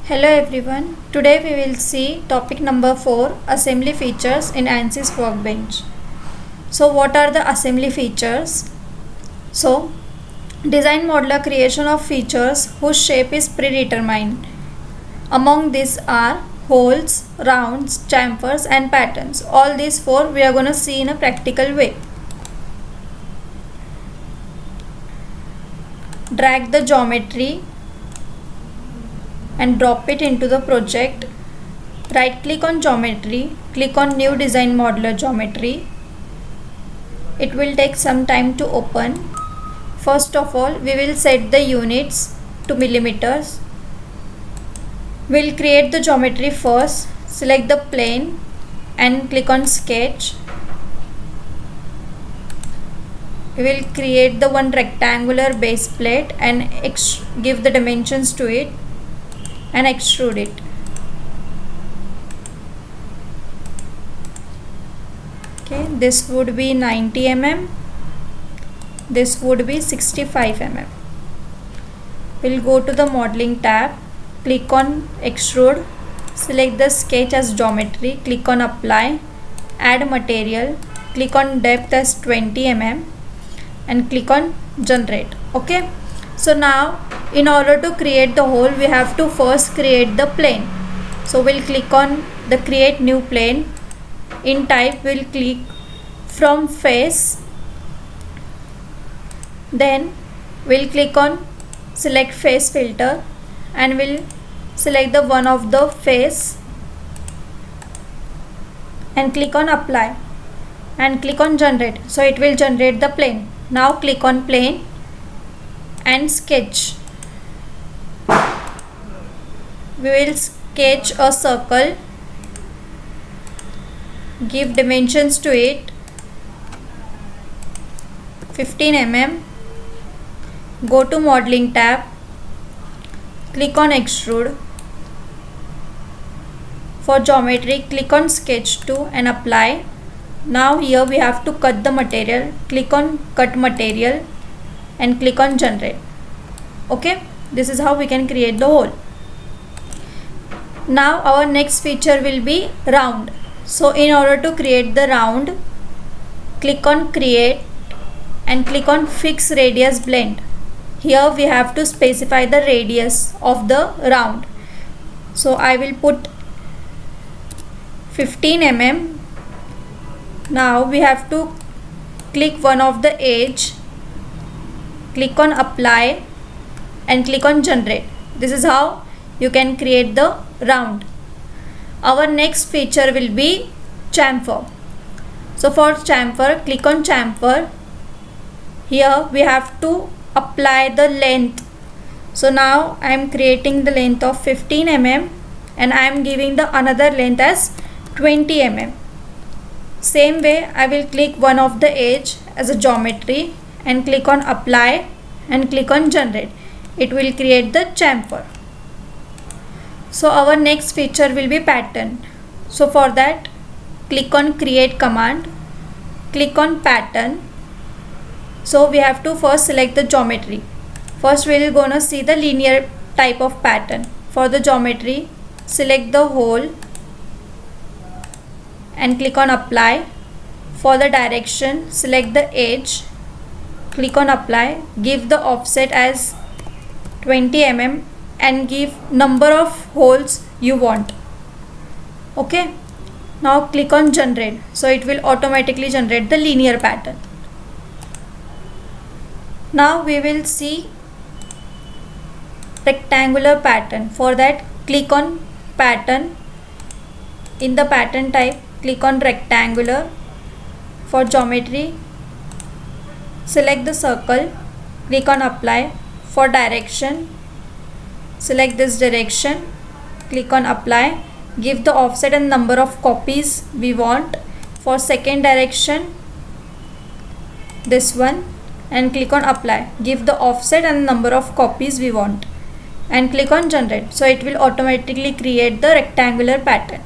Hello everyone, today we will see topic number 4, assembly features in ANSYS Workbench. So what are the assembly features? So design modular creation of features whose shape is predetermined. Among these are holes, rounds, chamfers and patterns. All these 4 we are going to see in a practical way. Drag the geometry and drop it into the project. Right click on geometry, click on new design modular geometry. It will take some time to open. First of all, we will set the units to millimeters. We'll create the geometry first. Select the plane and click on sketch. We will create the one rectangular base plate and give the dimensions to it and extrude it. Okay, this would be 90 mm, this would be 65 mm. We'll go to the modeling tab, click on extrude, select the sketch as geometry, click on apply, add material, click on depth as 20 mm and click on generate. Okay, so now in order to create the hole, we have to first create the plane. So we'll click on the create new plane. In type, we'll click from face. Then we'll click on select face filter and we'll select the one of the face and click on apply and click on generate. So it will generate the plane. Now click on plane and sketch. We will sketch a circle, give dimensions to it 15 mm, go to modeling tab, click on extrude. For geometry, click on sketch 2 and apply. Now here we have to cut the material, click on cut material and click on generate. Okay, this is how we can create the hole. Now our next feature will be round. So in order to create the round, click on create and click on fix radius blend. Here we have to specify the radius of the round. So I will put 15 mm. Now we have to click one of the edge, click on apply and click on generate. This is how you can create the round. Our next feature will be chamfer. So for chamfer, click on chamfer. Here we have to apply the length. So now I am creating the length of 15 mm and I am giving the another length as 20 mm. Same way, I will click one of the edge as a geometry and click on apply and click on generate. It will create the chamfer. So our next feature will be pattern. So for that, click on create command, click on pattern. So we have to first select the geometry. First we will gonna see the linear type of pattern. For the geometry, select the hole and click on apply. For the direction, select the edge, click on apply, give the offset as 20 mm and give number of holes you want. Okay, now click on generate. So it will automatically generate the linear pattern. Now we will see rectangular pattern. For that, click on pattern. In the pattern type, click on rectangular. For geometry, select the circle, click on apply. For direction, select this direction, click on apply, give the offset and number of copies we want. For second direction, this one, and click on apply, give the offset and number of copies we want and click on generate. So it will automatically create the rectangular pattern.